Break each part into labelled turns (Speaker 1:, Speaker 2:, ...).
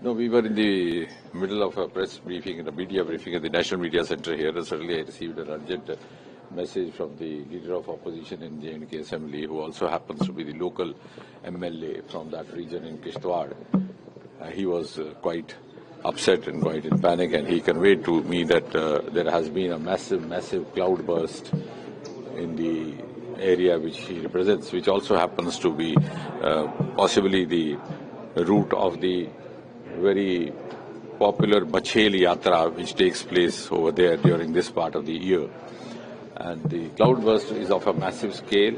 Speaker 1: No, we were in the middle of a press briefing and a media briefing at the National Media Center here, and suddenly I received an urgent message from the leader of opposition in J&K Assembly, who also happens to be the local MLA from that region in Kishtwar. He was quite upset and quite in panic, and he conveyed to me that there has been a massive cloud burst in the area which he represents, which also happens to be possibly the route of the very popular Machel Yatra, which takes place over there during this part of the year. And the cloudburst is of a massive scale,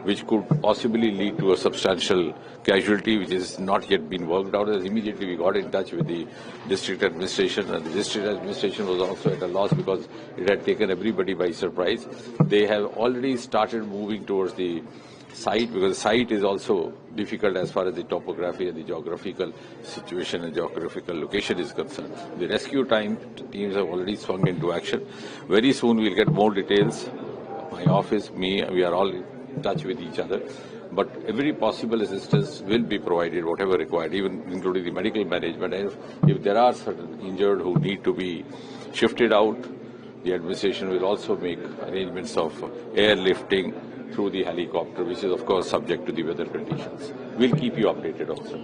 Speaker 1: which could possibly lead to a substantial casualty, which is not yet been worked out. As immediately we got in touch with the district administration, and the district administration was also at a loss because it had taken everybody by surprise. They have already started moving towards the site, because the site is also difficult as far as the topography and the geographical situation and geographical location is concerned. The rescue teams have already swung into action. Very soon we'll get more details. My office, we are all in touch with each other. But every possible assistance will be provided, whatever required, even including the medical management. And if there are certain injured who need to be shifted out, the administration will also make arrangements of airlifting through the helicopter, which is of course subject to the weather conditions. We'll keep you updated also.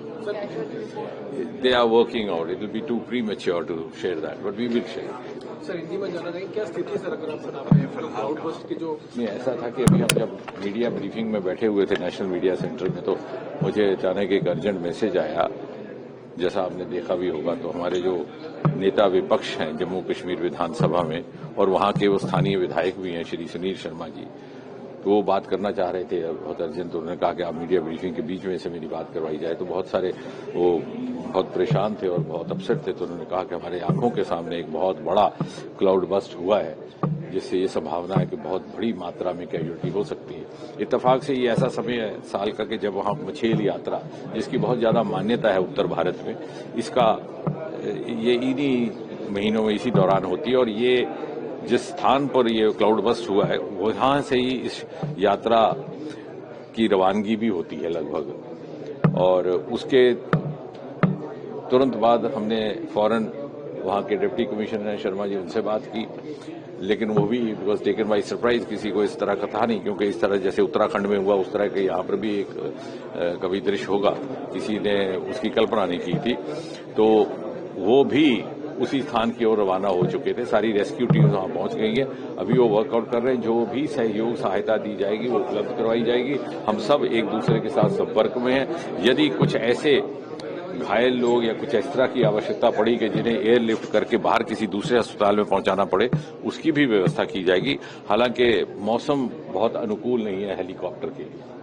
Speaker 1: They are working out. It will be too premature to share that, but we will share.
Speaker 2: Sir Hindi में जाना चाहिए क्या स्थिति sir अगर आप बता पाए cloud burst की जो
Speaker 1: नहीं, ऐसा था कि अभी हम जब मीडिया ब्रीफिंग में बैठे हुए थे नेशनल मीडिया सेंटर में, तो मुझे अचानक एक अर्जेंट मैसेज आया, जैसा आपने देखा भी होगा। तो हमारे जो नेता विपक्ष हैं जम्मू कश्मीर विधानसभा में, और वहां के वो स्थानीय विधायक भी हैं श्री सुनील शर्मा जी, तो वो बात करना चाह रहे थे बहुत अर्जेंट। तो उन्होंने कहा कि आप मीडिया ब्रीफिंग के बीच में से मेरी बात करवाई जाए। तो बहुत सारे वो बहुत परेशान थे और बहुत अपसेट थे। तो उन्होंने कहा कि हमारे आंखों के सामने एक बहुत बड़ा क्लाउड बस्ट हुआ है, जिससे ये संभावना है कि बहुत बड़ी मात्रा में कैजुअल्टी हो सकती है। इत्तेफाक से ये ऐसा समय है साल का कि जब वहाँ मछेल यात्रा, जिसकी बहुत ज्यादा मान्यता है उत्तर भारत में, इसका ये इन्हीं महीनों में इसी दौरान होती है। और ये जिस स्थान पर ये क्लाउड बस्ट हुआ है, वहां से ही इस यात्रा की रवानगी भी होती है लगभग। और उसके तुरंत बाद हमने फौरन वहां के डिप्टी कमिश्नर शर्मा जी, उनसे बात की, लेकिन वो भी बिकॉज टेकन बाय सरप्राइज, किसी को इस तरह का था नहीं, क्योंकि इस तरह जैसे उत्तराखंड में हुआ उस तरह के यहाँ पर भी एक कभी दृश्य होगा, किसी ने उसकी कल्पना नहीं की थी। तो वो भी उसी स्थान की ओर रवाना हो चुके थे। सारी रेस्क्यू टीम्स वहां पहुंच गई हैं। अभी वो वर्कआउट कर रहे हैं। जो भी सहयोग सहायता दी जाएगी वो उपलब्ध करवाई जाएगी। हम सब एक दूसरे के साथ संपर्क में हैं। यदि कुछ ऐसे घायल लोग या कुछ इस तरह की आवश्यकता पड़ी कि जिन्हें एयरलिफ्ट करके बाहर किसी दूसरे अस्पताल में पहुंचाना पड़े, उसकी भी व्यवस्था की जाएगी। हालांकि मौसम बहुत अनुकूल नहीं है हेलीकॉप्टर के लिए।